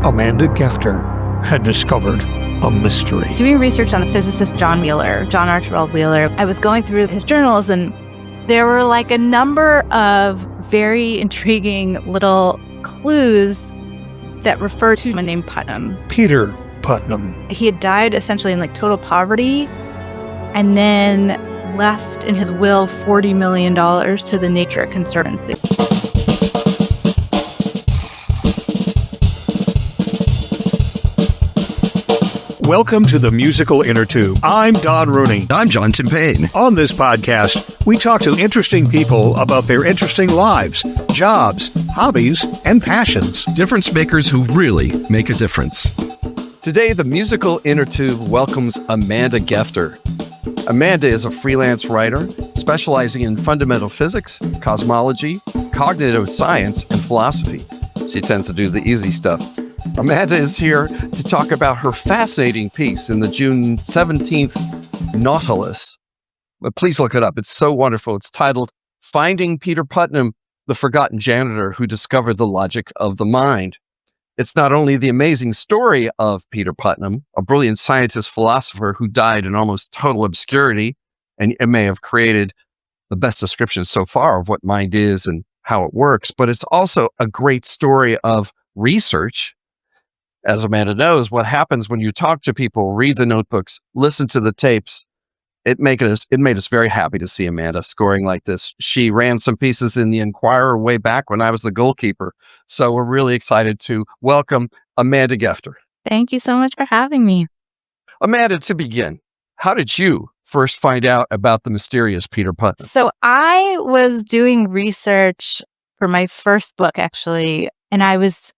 Amanda Gefter had discovered a mystery. Doing research on the physicist John Archibald Wheeler, I was going through his journals, and there were like a number of very intriguing little clues that refer to a man named Putnam. Peter Putnam. He had died essentially in like total poverty and then left in his will $40 million to the Nature Conservancy. Welcome to the musical Innertube. I'm Don Rooney. I'm John Timpane. On this podcast, we talk to interesting people about their interesting lives, jobs, hobbies, and passions. Difference makers who really make a difference. Today, the musical Innertube welcomes Amanda Gefter. Amanda is a freelance writer specializing in fundamental physics, cosmology, cognitive science, and philosophy. She tends to do the easy stuff. Amanda is here to talk about her fascinating piece in the June 17th Nautilus. But please look it up. It's so wonderful. It's titled, Finding Peter Putnam, the Forgotten Janitor Who Discovered the Logic of the Mind. It's not only the amazing story of Peter Putnam, a brilliant scientist philosopher who died in almost total obscurity, and it may have created the best description so far of what mind is and how it works, but it's also a great story of research. As Amanda knows, what happens when you talk to people, read the notebooks, listen to the tapes, it made us very happy to see Amanda scoring like this. She ran some pieces in the Inquirer way back when I was the goalkeeper. So we're really excited to welcome Amanda Gefter. Thank you so much for having me. Amanda, to begin, how did you first find out about the mysterious Peter Putnam? So I was doing research for my first book, actually, and I was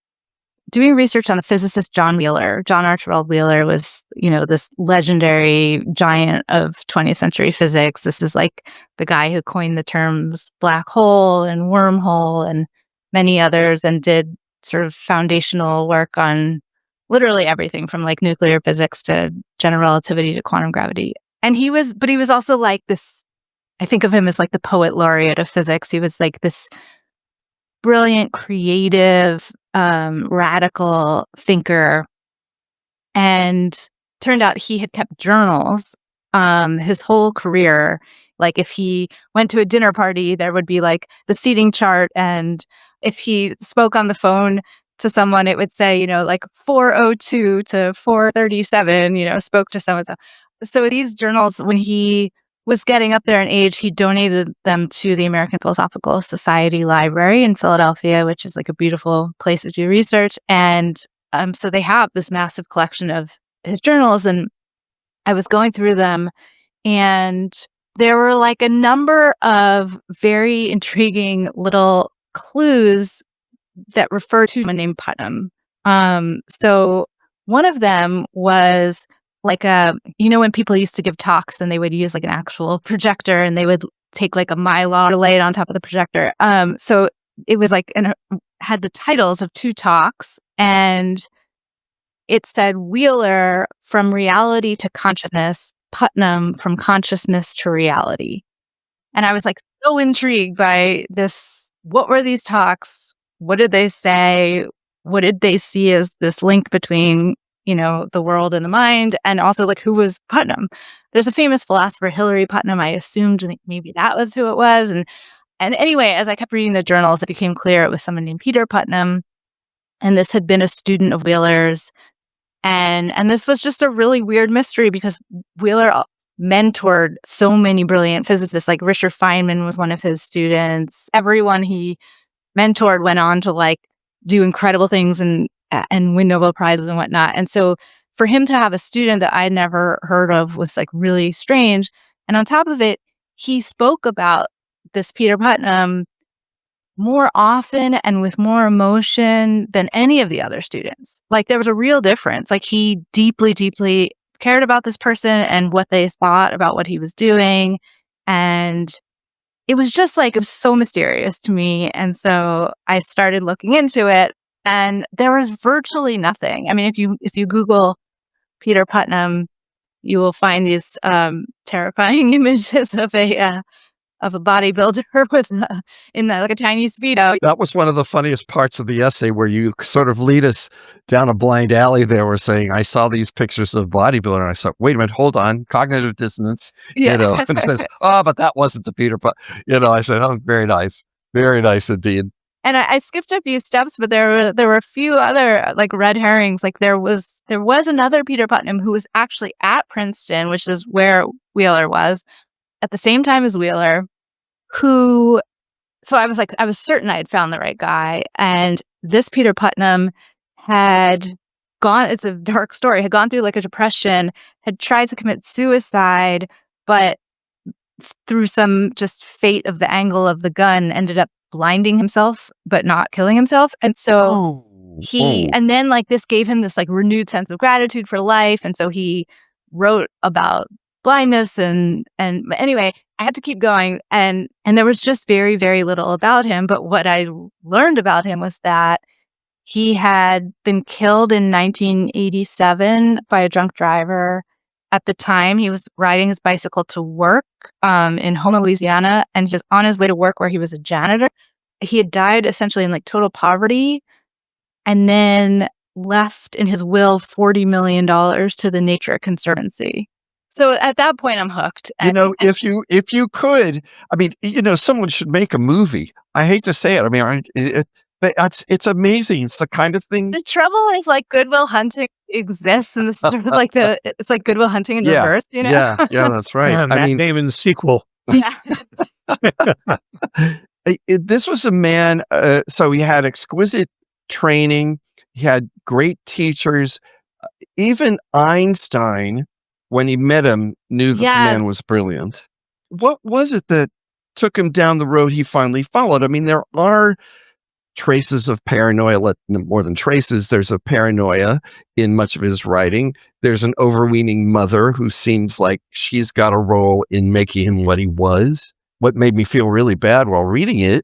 doing research on the physicist John Archibald Wheeler was, this legendary giant of 20th century physics. This is like the guy who coined the terms black hole and wormhole and many others, and did sort of foundational work on literally everything from like nuclear physics to general relativity to quantum gravity. And he was also like this, I think of him as like the poet laureate of physics. He was like this brilliant, creative, radical thinker. And turned out he had kept journals his whole career. Like if he went to a dinner party, there would be like the seating chart. And if he spoke on the phone to someone, it would say, like 4:02 to 4:37, spoke to someone. So these journals, when he was getting up there in age, he donated them to the American Philosophical Society Library in Philadelphia, which is like a beautiful place to do research. And so they have this massive collection of his journals, and I was going through them, and there were like a number of very intriguing little clues that refer to a man named Putnam. So one of them was like when people used to give talks and they would use like an actual projector, and they would take like a Mylar to lay it on top of the projector. So it was like, and had the titles of two talks, and it said Wheeler from reality to consciousness, Putnam from consciousness to reality. And I was like so intrigued by this. What were these talks? What did they say? What did they see as this link between the world and the mind? And also like, who was Putnam? There's a famous philosopher, Hilary Putnam. I assumed maybe that was who it was. And anyway, as I kept reading the journals, it became clear it was someone named Peter Putnam. And this had been a student of Wheeler's. And this was just a really weird mystery, because Wheeler mentored so many brilliant physicists. Like Richard Feynman was one of his students. Everyone he mentored went on to like do incredible things and win Nobel Prizes and whatnot. And so for him to have a student that I'd never heard of was like really strange. And on top of it, he spoke about this Peter Putnam more often and with more emotion than any of the other students. Like there was a real difference. Like he deeply, deeply cared about this person and what they thought about what he was doing. And it was just like, it was so mysterious to me. And so I started looking into it, and there was virtually nothing. I mean, if you Google Peter Putnam, you will find these terrifying images of a of a bodybuilder with like a tiny Speedo. That was one of the funniest parts of the essay, where you sort of lead us down a blind alley there. We're saying, I saw these pictures of bodybuilder, and I thought, wait a minute, hold on, cognitive dissonance, Yeah. and it says, oh, but that wasn't the Peter Pan. I said, oh, very nice indeed. And I skipped a few steps, but there were a few other like red herrings. Like there was another Peter Putnam who was actually at Princeton, which is where Wheeler was, at the same time as Wheeler, so I was certain I had found the right guy. And this Peter Putnam had gone, it's a dark story, had gone through like a depression, had tried to commit suicide, but through some just fate of the angle of the gun, ended up blinding himself, but not killing himself. And so and then like this gave him this like renewed sense of gratitude for life. And so he wrote about blindness and anyway, I had to keep going. And there was just very, very little about him. But what I learned about him was that he had been killed in 1987 by a drunk driver. At the time, he was riding his bicycle to work in Houma, Louisiana, and he was on his way to work where he was a janitor. He had died essentially in like total poverty, and then left in his will $40 million to the Nature Conservancy. So at that point, I'm hooked. If you could, I mean, someone should make a movie. I hate to say it. I mean, but it's amazing. It's the kind of thing. The trouble is like Good Will Hunting exists, and this is sort of like it's like Good Will Hunting in reverse, Yeah, that's right. Yeah, Matt Damon's sequel. Yeah. This was a man, so he had exquisite training. He had great teachers. Even Einstein, when he met him, knew that the man was brilliant. What was it that took him down the road he finally followed? I mean, there are traces of paranoia, more than traces. There's a paranoia in much of his writing. There's an overweening mother who seems like she's got a role in making him what he was. What made me feel really bad while reading it,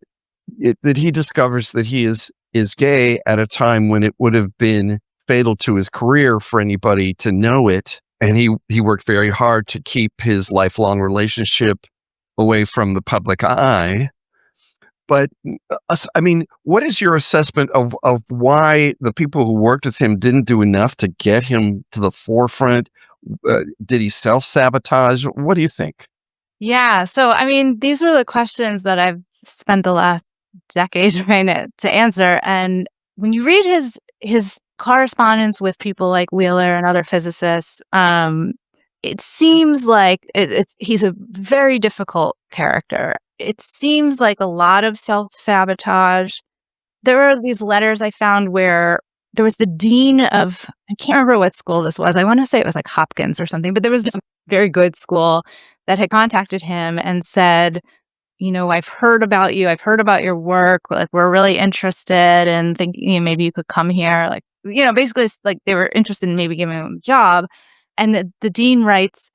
that he discovers that he is gay at a time when it would have been fatal to his career for anybody to know it. And he worked very hard to keep his lifelong relationship away from the public eye. But I mean, what is your assessment of why the people who worked with him didn't do enough to get him to the forefront? Did he self-sabotage? What do you think? Yeah. So, I mean, these were the questions that I've spent the last decade trying to answer. And when you read his correspondence with people like Wheeler and other physicists, it seems like he's a very difficult character. It seems like a lot of self-sabotage. There were these letters I found where there was the dean of, I can't remember what school this was. I want to say it was like Hopkins or something, but there was this very good school that had contacted him and said, I've heard about you. I've heard about your work. Like, we're really interested in thinking, maybe you could come here. Like, basically it's like they were interested in maybe giving him a job. And the dean writes,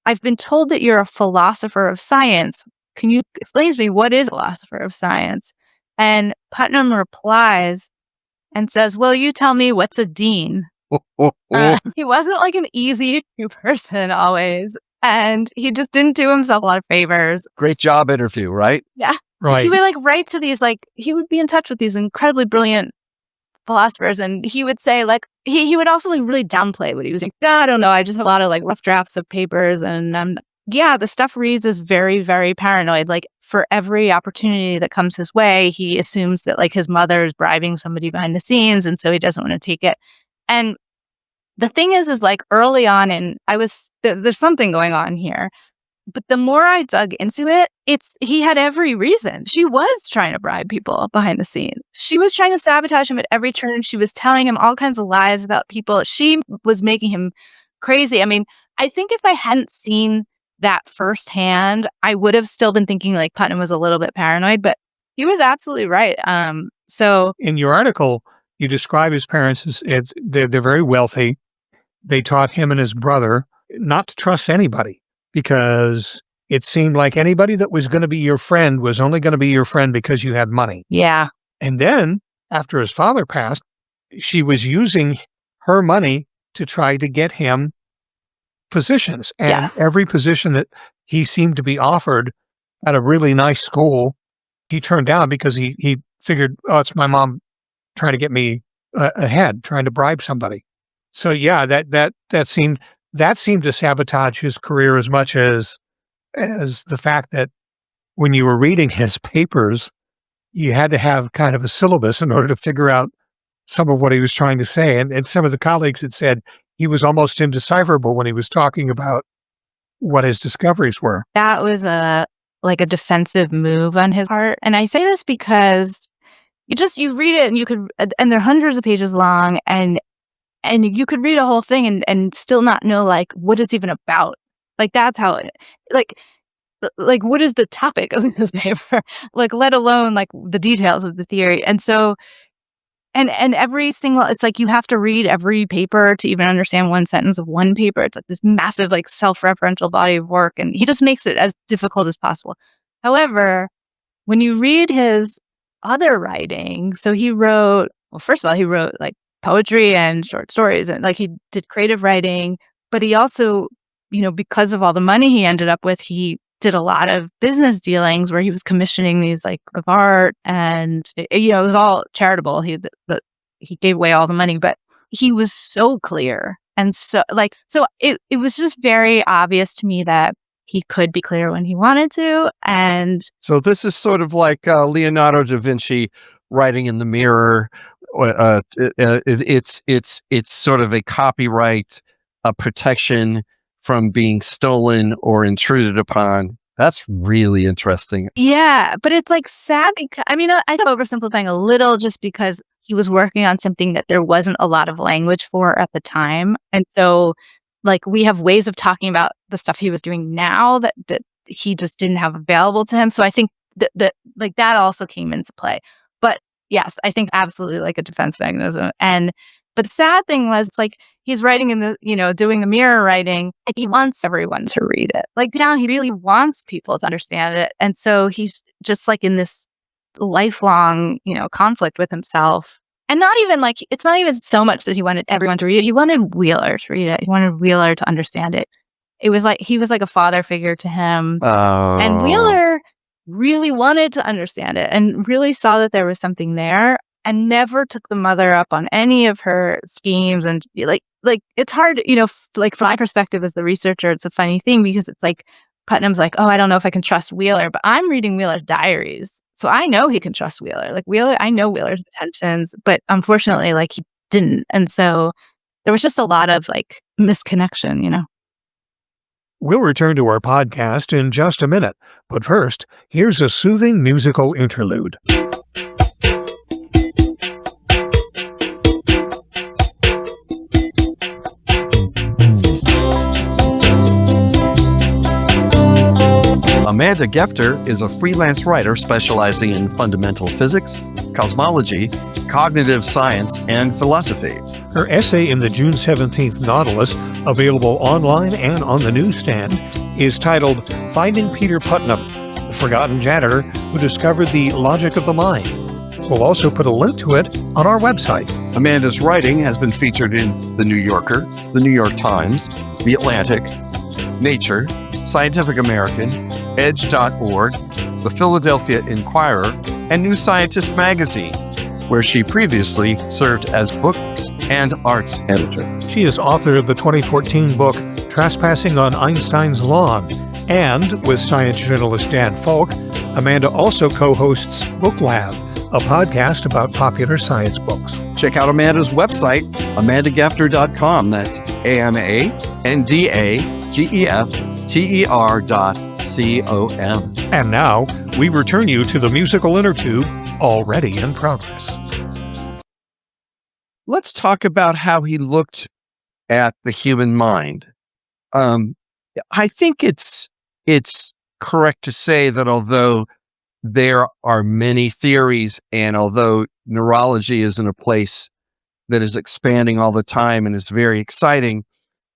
I've been told that you're a philosopher of science. Can you explain to me what is a philosopher of science? And Putnam replies and says, well, you tell me, what's a dean? He wasn't like an easy person always. And he just didn't do himself a lot of favors. Great job interview, right? Yeah. Right. He would like write to these, like, he would be in touch with these incredibly brilliant philosophers. And he would say, like, he would also like really downplay what he was doing. I don't know. I just have a lot of like rough drafts of papers, and the stuff reads is very, very paranoid. Like, for every opportunity that comes his way, he assumes that like his mother is bribing somebody behind the scenes, and so he doesn't want to take it. And the thing is like early on, and there's something going on here. But the more I dug into it, he had every reason. She was trying to bribe people behind the scenes. She was trying to sabotage him at every turn. She was telling him all kinds of lies about people. She was making him crazy. I mean, I think if I hadn't seen that firsthand, I would have still been thinking like Putnam was a little bit paranoid, but he was absolutely right. So in your article, you describe his parents as they're very wealthy. They taught him and his brother not to trust anybody, because it seemed like anybody that was going to be your friend was only going to be your friend because you had money. Yeah. And then after his father passed, she was using her money to try to get him positions. And every position that he seemed to be offered at a really nice school. He turned down because he figured, oh, it's my mom trying to get me ahead, trying to bribe somebody. So yeah, that seemed to sabotage his career as much as the fact that when you were reading his papers, you had to have kind of a syllabus in order to figure out some of what he was trying to say. And some of the colleagues had said he was almost indecipherable when he was talking about what his discoveries were. That was a defensive move on his part. And I say this because you read it and they're hundreds of pages long, and you could read a whole thing and still not know what it's even about. That's how what is the topic of this paper? Let alone the details of the theory. And so and every single, it's you have to read every paper to even understand one sentence of one paper. It's this massive self-referential body of work, and he just makes it as difficult as possible. However, when you read his other writing, so he wrote, well, first of all, he wrote poetry and short stories, and he did creative writing, but he also, because of all the money he ended up with, he did a lot of business dealings where he was commissioning these of art, and it was all charitable. He gave away all the money, but he was so clear, and so it was just very obvious to me that he could be clear when he wanted to. And so this is sort of like Leonardo da Vinci writing in the mirror. It's sort of a copyright, a protection from being stolen or intruded upon. That's really interesting. Yeah, but it's sad because, I think I'm oversimplifying a little just because he was working on something that there wasn't a lot of language for at the time. And so we have ways of talking about the stuff he was doing now that he just didn't have available to him. So I think that also came into play. But yes, I think absolutely a defense mechanism. But the sad thing was, he's writing in the, doing the mirror writing, he wants everyone to read it. Now he really wants people to understand it. And so he's just in this lifelong, conflict with himself. And not even it's not even so much that he wanted everyone to read it. He wanted Wheeler to read it. He wanted Wheeler to understand it. It was he was a father figure to him. Oh. And Wheeler really wanted to understand it and really saw that there was something there, and never took the mother up on any of her schemes. And it's hard, from my perspective as the researcher, it's a funny thing because it's Putnam's oh, I don't know if I can trust Wheeler, but I'm reading Wheeler's diaries. So I know he can trust Wheeler. Wheeler, I know Wheeler's intentions, but unfortunately, he didn't. And so there was just a lot of misconnection, We'll return to our podcast in just a minute, but first, here's a soothing musical interlude. Amanda Gefter is a freelance writer specializing in fundamental physics, cosmology, cognitive science, and philosophy. Her essay in the June 17th Nautilus, available online and on the newsstand, is titled Finding Peter Putnam, the Forgotten Janitor Who Discovered the Logic of the Mind. We'll also put a link to it on our website. Amanda's writing has been featured in The New Yorker, The New York Times, The Atlantic, Nature, Scientific American, Edge.org, The Philadelphia Inquirer, and New Scientist magazine, where she previously served as books and arts editor. She is author of the 2014 book Trespassing on Einstein's Lawn, and with science journalist Dan Falk, Amanda also co-hosts Book Lab, a podcast about popular science books. Check out Amanda's website, amandagefter.com. That's AMANDAGEFTER.com. And now, we return you to the musical Innertube, already in progress. Let's talk about how he looked at the human mind. I think it's correct to say that although there are many theories, and although neurology is in a place that is expanding all the time and is very exciting,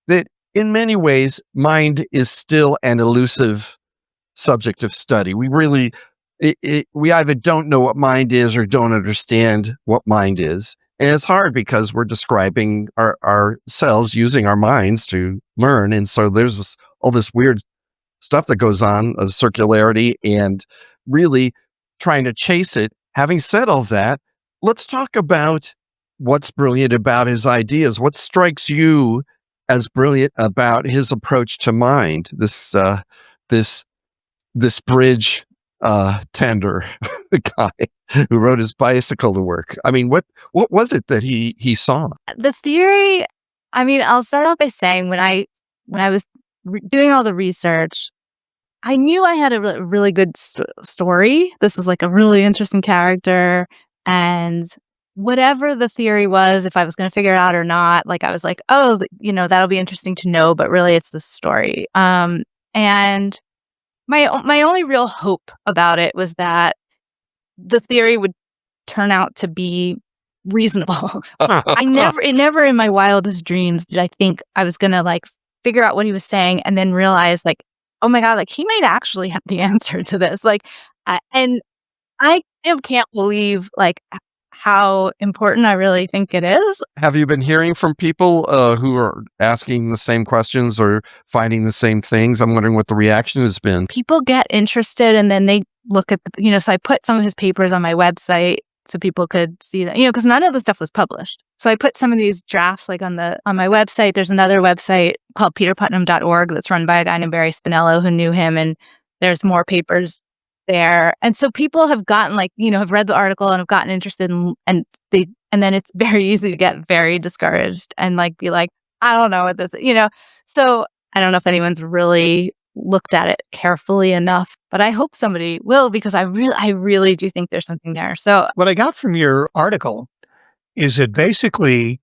that in many ways, mind is still an elusive subject of study. We really, we either don't know what mind is or don't understand what mind is. And it's hard because we're describing ourselves using our minds to learn. And so there's all this weird stuff that goes on, circularity, and really trying to chase it. Having said all that, let's talk about what's brilliant about his ideas. What strikes you as brilliant about his approach to mind? This bridge tender guy who rode his bicycle to work. I mean, what was it that he saw? The theory, I mean, I'll start off by saying when I was doing all the research, I knew I had a really good story. This was like a really interesting character, and whatever the theory was, if I was going to figure it out or not, like I was like, oh, that'll be interesting to know, but really it's the story. And my only real hope about it was that the theory would turn out to be reasonable. Never in my wildest dreams did I think I was gonna like figure out what he was saying and then realize like, oh my God, like he might actually have the answer to this. Like, and I can't believe like how important I really think it is. Have you been hearing from people who are asking the same questions or finding the same things? I'm wondering what the reaction has been. People get interested and then they look at so I put some of his papers on my website so people could see that, because none of the stuff was published. So I put some of these drafts like on my website. There's another website called peterputnam.org that's run by a guy named Barry Spinello who knew him, and there's more papers there. And so people have gotten have read the article and have gotten interested and then it's very easy to get very discouraged and like be like, I don't know what this, so I don't know if anyone's really looked at it carefully enough, but I hope somebody will, because I really do think there's something there. So what I got from your article is that basically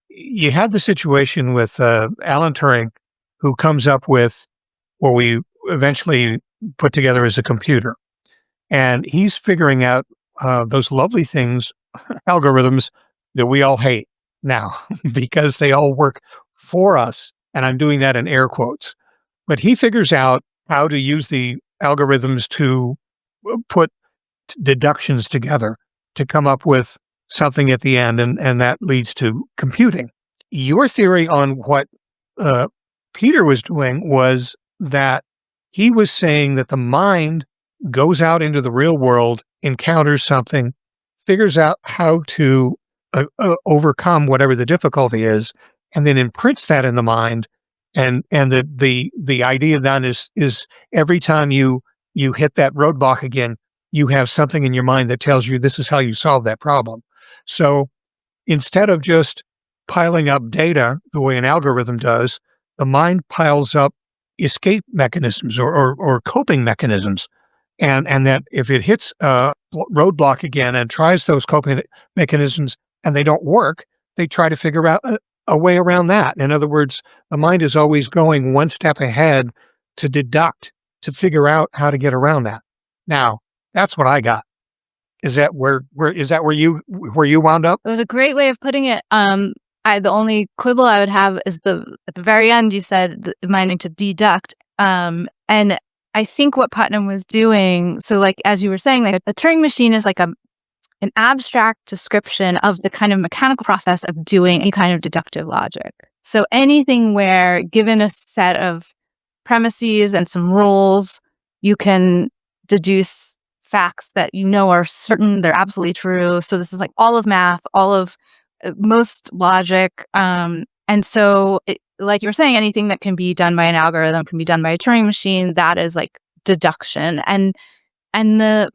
you had the situation with Alan Turing, who comes up with what we eventually put together as a computer. And he's figuring out those lovely things, algorithms that we all hate now because they all work for us. And I'm doing that in air quotes. But he figures out how to use the algorithms to put deductions together to come up with something at the end. And that leads to computing. Your theory on what Peter was doing was that he was saying that the mind goes out into the real world, encounters something, figures out how to overcome whatever the difficulty is, and then imprints that in the mind. And the idea then is every time you hit that roadblock again, you have something in your mind that tells you this is how you solve that problem. So instead of just piling up data the way an algorithm does, the mind piles up escape mechanisms or coping mechanisms. And that if it hits a roadblock again and tries those coping mechanisms and they don't work, they try to figure out a way around that. In other words, the mind is always going one step ahead to deduct, to figure out how to get around that. Now, that's what I got. Is that where you wound up? It was a great way of putting it. The only quibble I would have is at the very end you said minding to deduct. And I think what Putnam was doing, so like as you were saying, like a Turing machine is like an abstract description of the kind of mechanical process of doing any kind of deductive logic. So anything where, given a set of premises and some rules, you can deduce facts that are certain, they're absolutely true. So this is like all of math, all of most logic. And so like you were saying, anything that can be done by an algorithm can be done by a Turing machine. That is like deduction. And the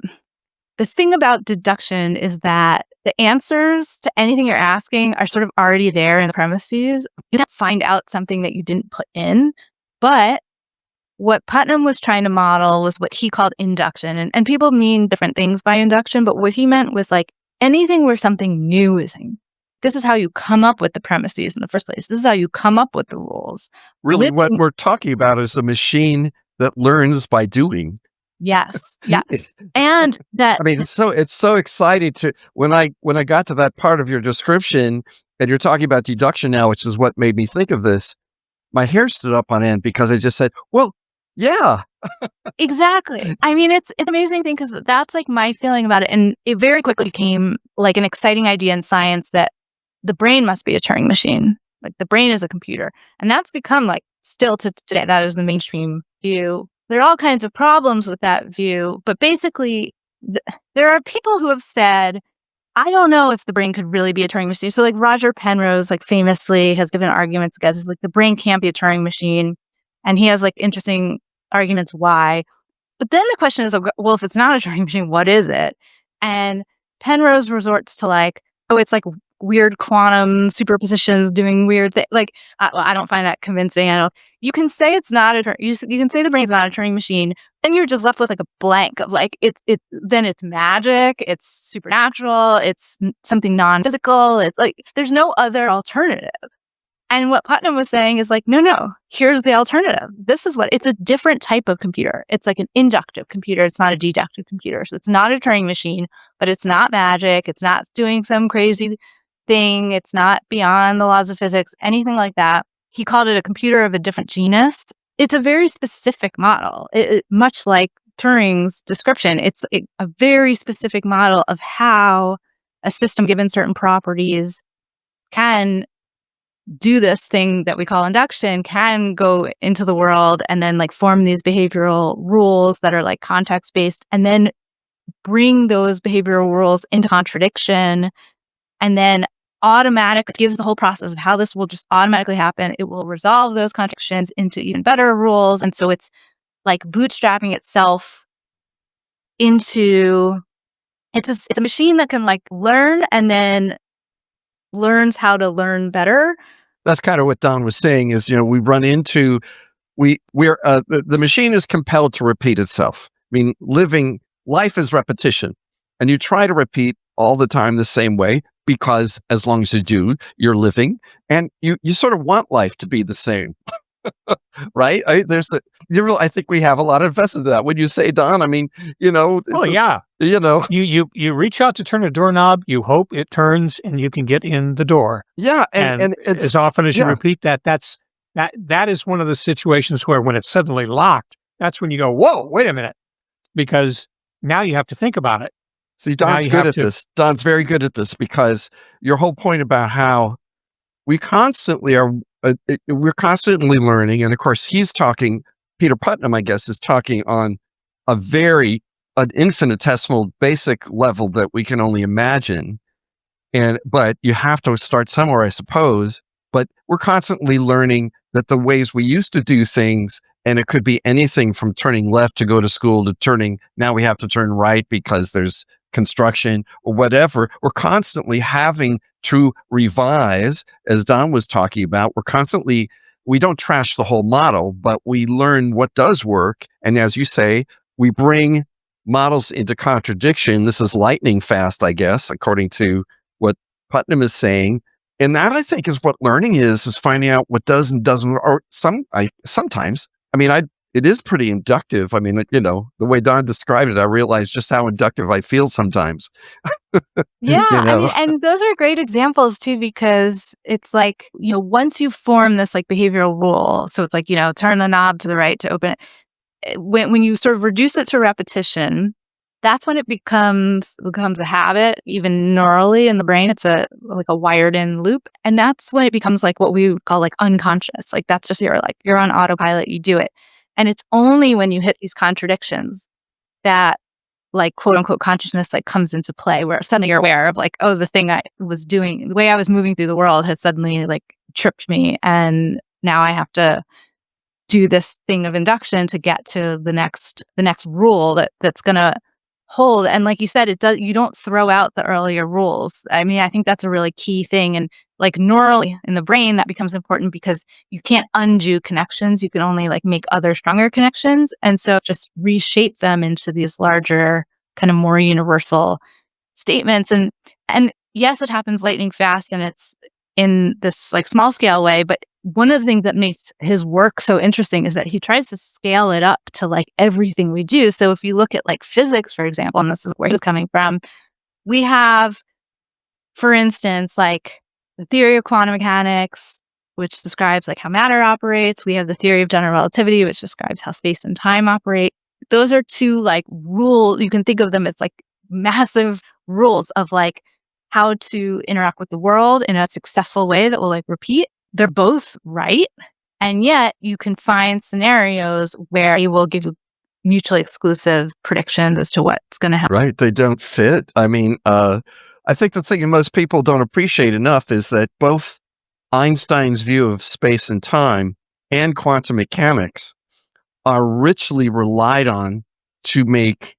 thing about deduction is that the answers to anything you're asking are sort of already there in the premises. You don't find out something that you didn't put in. But what Putnam was trying to model was what he called induction. And people mean different things by induction, but what he meant was like anything where something new is in. This is how you come up with the premises in the first place. This is how you come up with the rules. Really, what we're talking about is a machine that learns by doing. Yes, yes. And that, I mean, it's so exciting to when I got to that part of your description, and you're talking about deduction now, which is what made me think of this. My hair stood up on end because I just said, well, yeah. Exactly. I mean, it's an amazing thing because that's like my feeling about it. And it very quickly became like an exciting idea in science that the brain must be a Turing machine. Like the brain is a computer. And that's become like still to today, that is the mainstream view. there are all kinds of problems with that view, but basically, there are people who have said, I don't know if the brain could really be a Turing machine. So, like Roger Penrose, like famously has given arguments against, like the brain can't be a Turing machine, and he has like interesting arguments why. But then the question is, well, if it's not a Turing machine, what is it? And Penrose resorts to like, oh, it's like weird quantum superpositions doing weird things. Like, well, I don't find that convincing. You can say it's not a you can say the brain's not a Turing machine, and you're just left with like a blank of like then it's magic, it's supernatural, it's something non-physical. It's like there's no other alternative. And what Putnam was saying is like, no, here's the alternative. This is it's a different type of computer. It's like an inductive computer. It's not a deductive computer. So it's not a Turing machine, but it's not magic. It's not doing some crazy thing. It's not beyond the laws of physics, anything like that. He called it a computer of a different genus. It's a very specific model. Much like Turing's description, it's a very specific model of how a system, given certain properties, can do this thing that we call induction, can go into the world and then like form these behavioral rules that are like context based, and then bring those behavioral rules into contradiction, and then gives the whole process of how this will just automatically happen. It will resolve those contradictions into even better rules. And so it's like bootstrapping itself into, it's a machine that can like learn and then learns how to learn better. That's kind of what Don was saying is, we run into, the machine is compelled to repeat itself. I mean, life is repetition, and you try to repeat all the time the same way because as long as you do, you're living, and you sort of want life to be the same. Right? I think we have a lot of invested in that. When you say, Don, I mean, Oh yeah. You reach out to turn a doorknob, you hope it turns and you can get in the door. Yeah. And as often as you repeat that is one of the situations where when it's suddenly locked, that's when you go, whoa, wait a minute. Because now you have to think about it. See, Don's good at this. Don's very good at this, because your whole point about how we're constantly learning. And of course, Peter Putnam, I guess, is talking on an infinitesimal basic level that we can only imagine. But you have to start somewhere, I suppose. But we're constantly learning that the ways we used to do things, and it could be anything from turning left to go to school to now we have to turn right because there's construction or whatever. We're constantly having to revise, as Don was talking about. We don't trash the whole model, but we learn what does work. And as you say, we bring models into contradiction. This is lightning fast, I guess, according to what Putnam is saying. And that, I think, is what learning is finding out what does and doesn't, or sometimes. I mean, it is pretty inductive. I mean, the way Don described it, I realized just how inductive I feel sometimes. Yeah. And those are great examples too, because it's like, once you form this like behavioral rule, so it's like, turn the knob to the right to open it. When you sort of reduce it to repetition, that's when it becomes a habit, even neurally in the brain. It's like a wired in loop. And that's when it becomes like what we would call like unconscious. Like that's just you're on autopilot, you do it. And it's only when you hit these contradictions that like quote unquote consciousness like comes into play, where suddenly you're aware of like, oh, the thing I was doing, the way I was moving through the world had suddenly like tripped me. And now I have to do this thing of induction to get to the next rule that's going to hold. And like you said, you don't throw out the earlier rules. I mean, I think that's a really key thing. And like neurally in the brain, that becomes important because you can't undo connections. You can only like make other stronger connections. And so just reshape them into these larger, kind of more universal statements. And yes, it happens lightning fast and it's in this like small scale way. But one of the things that makes his work so interesting is that he tries to scale it up to like everything we do. So if you look at like physics, for example, and this is where he's coming from, we have, for instance, like the theory of quantum mechanics, which describes like how matter operates. We have the theory of general relativity, which describes how space and time operate. Those are two like rules. You can think of them as like massive rules of like how to interact with the world in a successful way that will like repeat. They're both right. And yet you can find scenarios where he will give you mutually exclusive predictions as to what's going to happen. Right. They don't fit. I mean, I think the thing that most people don't appreciate enough is that both Einstein's view of space and time and quantum mechanics are richly relied on to make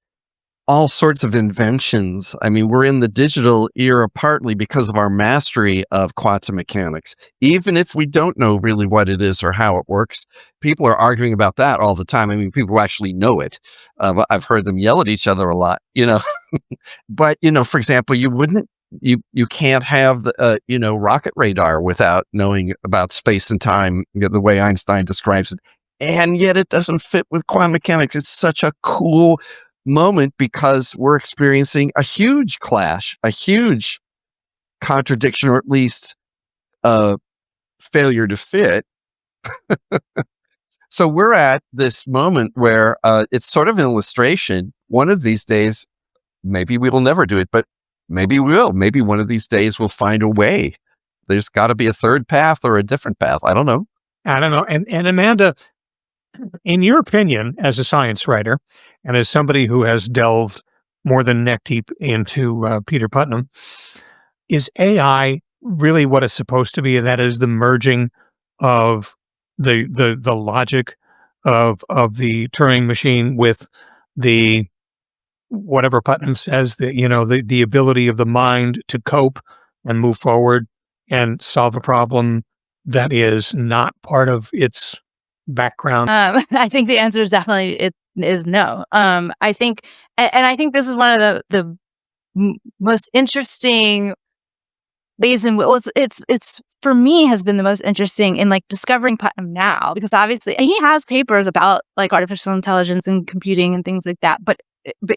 all sorts of inventions. I mean, we're in the digital era partly because of our mastery of quantum mechanics. Even if we don't know really what it is or how it works, people are arguing about that all the time. I mean, people who actually know it. I've heard them yell at each other a lot, But, for example, you can't have the, rocket radar without knowing about space and time, the way Einstein describes it. And yet it doesn't fit with quantum mechanics. It's such a cool moment because we're experiencing a huge clash, a huge contradiction, or at least failure to fit. So we're at this moment where it's sort of an illustration. One of these days, maybe we will never do it, but maybe we will. Maybe one of these days we'll find a way. There's got to be a third path or a different path. I don't know. And Amanda, in your opinion, as a science writer and as somebody who has delved more than neck deep into Peter Putnam, is AI really what it's supposed to be? And that is the merging of the logic of the Turing machine with the whatever Putnam says, the ability of the mind to cope and move forward and solve a problem that is not part of its background? I think the answer is definitely it is no. I think, and I think this is one of the most interesting ways in which it's for me has been the most interesting in like discovering Putnam now, because obviously he has papers about like artificial intelligence and computing and things like that, but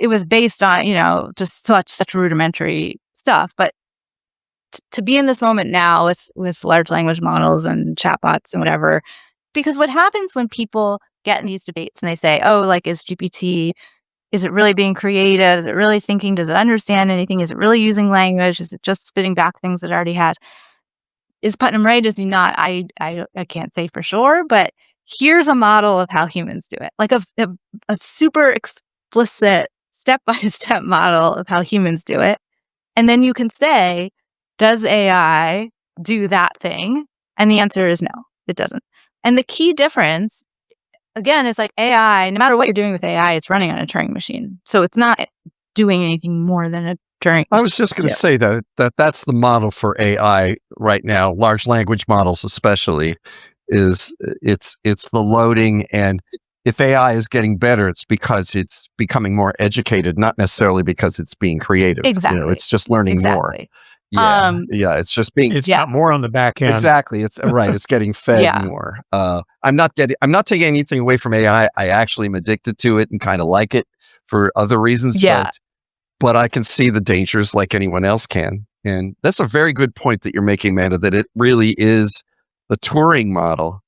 it was based on just such rudimentary stuff. But to be in this moment now with large language models and chatbots and whatever. Because what happens when people get in these debates and they say, oh, like, is GPT, is it really being creative? Is it really thinking? Does it understand anything? Is it really using language? Is it just spitting back things it already has? Is Putnam right? Is he not? I can't say for sure, but here's a model of how humans do it. Like a super explicit step-by-step model of how humans do it. And then you can say, does AI do that thing? And the answer is no, it doesn't. And the key difference, again, is like AI, no matter what you're doing with AI, it's running on a Turing machine. So it's not doing anything more than a Turing machine. I was just going to say that's the model for AI right now, large language models especially, is it's the loading. And if AI is getting better, it's because it's becoming more educated, not necessarily because it's being creative. Exactly. It's just learning more. Yeah, it's just being. It's got more on the back end. Exactly. It's right. It's getting fed more. I'm not taking anything away from AI. I actually am addicted to it and kind of like it for other reasons. Yeah. But I can see the dangers like anyone else can. And that's a very good point that you're making, Amanda, that it really is the Turing model.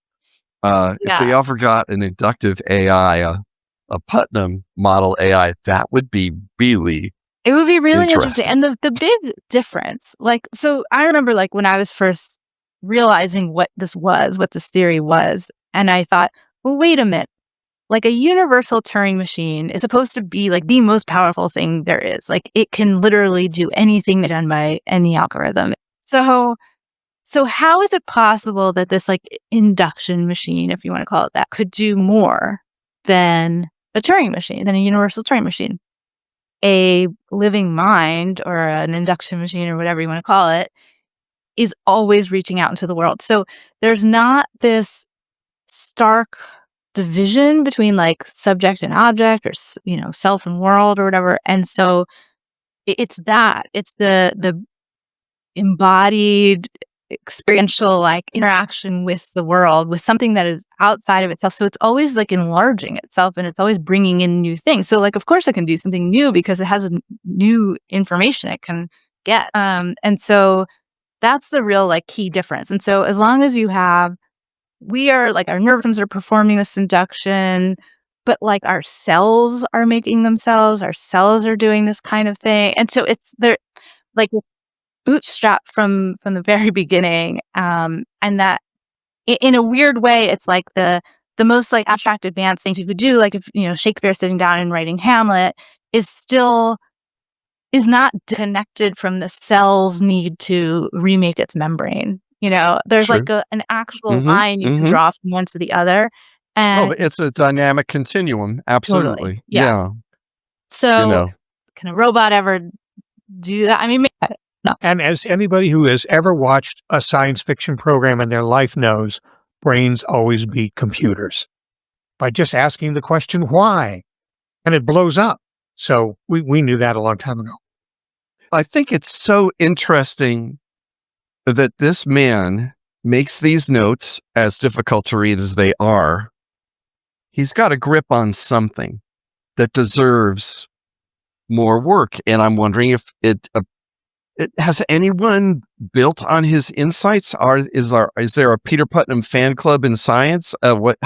If they ever got an inductive AI, a Putnam model AI, that would be really. It would be really interesting. And the big difference, like, so I remember like when I was first realizing what this theory was, and I thought, well, wait a minute. Like a universal Turing machine is supposed to be like the most powerful thing there is. Like it can literally do anything done by any algorithm. So how is it possible that this like induction machine, if you want to call it that, could do more than a Turing machine, than a universal Turing machine? A living mind or an induction machine or whatever you want to call it is always reaching out into the world. So there's not this stark division between like subject and object or, self and world or whatever. And so it's the embodied experiential like interaction with the world, with something that is outside of itself. So it's always like enlarging itself and it's always bringing in new things. So like, of course it can do something new because it has new information it can get. And so that's the real like key difference. And so as long as we are like, our nervous systems are performing this induction, but like our cells are making themselves, our cells are doing this kind of thing. And so they're like bootstrap from the very beginning, and that in a weird way, it's like the most like abstract advanced things you could do, like if, Shakespeare sitting down and writing Hamlet is not disconnected from the cell's need to remake its membrane. There's True. like an actual line you can draw from one to the other. And it's a dynamic continuum. Absolutely. Totally. Yeah. So can a robot ever do that? I mean, no. And as anybody who has ever watched a science fiction program in their life knows, brains always beat computers by just asking the question, why? And it blows up. So we knew that a long time ago. I think it's so interesting that this man makes these notes, as difficult to read as they are. He's got a grip on something that deserves more work. And I'm wondering if it has anyone built on his insights? Is there a Peter Putnam fan club in science? What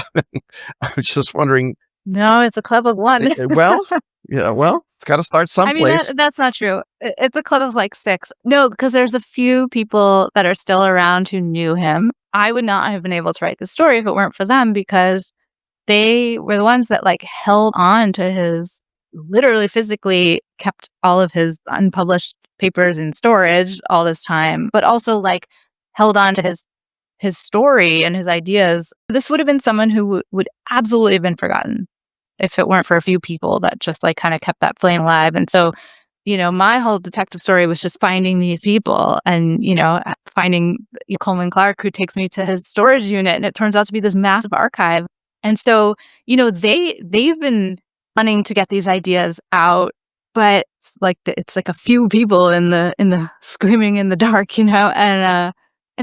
I was just wondering. No, it's a club of one. It's got to start someplace. I mean, that's not true. It's a club of like 6. No, because there's a few people that are still around who knew him. I would not have been able to write this story if it weren't for them, because they were the ones that like held on to his, literally physically kept all of his unpublished papers in storage all this time, but also like held on to his story and his ideas. This would have been someone who would absolutely have been forgotten if it weren't for a few people that just like kind of kept that flame alive. And so, my whole detective story was just finding these people and, finding Coleman Clark, who takes me to his storage unit, and it turns out to be this massive archive. And so, they've been wanting to get these ideas out, but it's like a few people in the screaming in the dark, and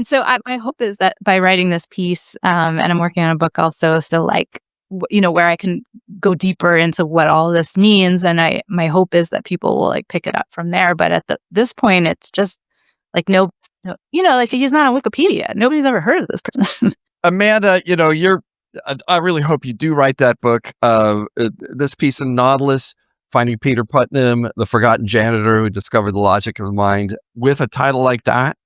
so my hope is that by writing this piece, and I'm working on a book also, so like, where I can go deeper into what all this means, and my hope is that people will like pick it up from there. But at this point, it's just like no, like he's not on Wikipedia. Nobody's ever heard of this person. Amanda, I really hope you do write that book. This piece in Nautilus, Finding Peter Putnam, the forgotten janitor who discovered the logic of the mind, with a title like that,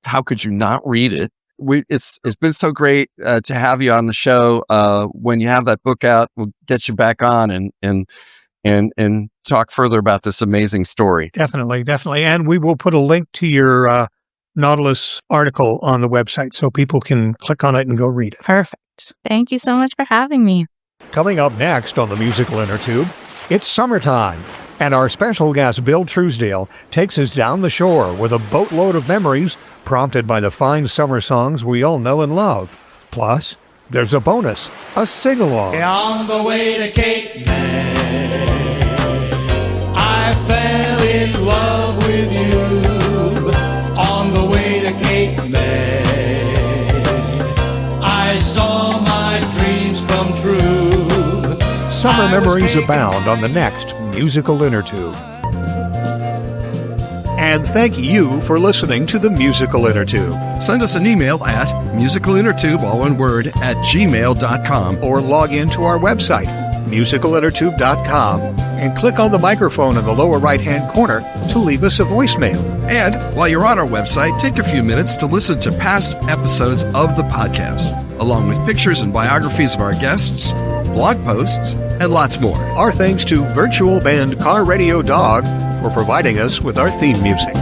how could you not read it? It's been so great to have you on the show. When you have that book out, we'll get you back on and talk further about this amazing story. Definitely. And we will put a link to your Nautilus article on the website so people can click on it and go read it. Perfect. Thank you so much for having me. Coming up next on the Musical Innertube, it's summertime, and our special guest Bill Truesdale takes us down the shore with a boatload of memories prompted by the fine summer songs we all know and love. Plus, there's a bonus, a sing-along. On the way to Cape May, I fell in love with you. On the way to Cape May, I saw my dreams come true. Summer memories abound on the next Musical Innertube. And thank you for listening to the Musical Innertube. Send us an email at musicalinnertube, all one word, @gmail.com. Or log into our website, musicalinnertube.com, and click on the microphone in the lower right-hand corner to leave us a voicemail. And while you're on our website, take a few minutes to listen to past episodes of the podcast, along with pictures and biographies of our guests, blog posts, and lots more. Our thanks to virtual band Car Radio Dog for providing us with our theme music.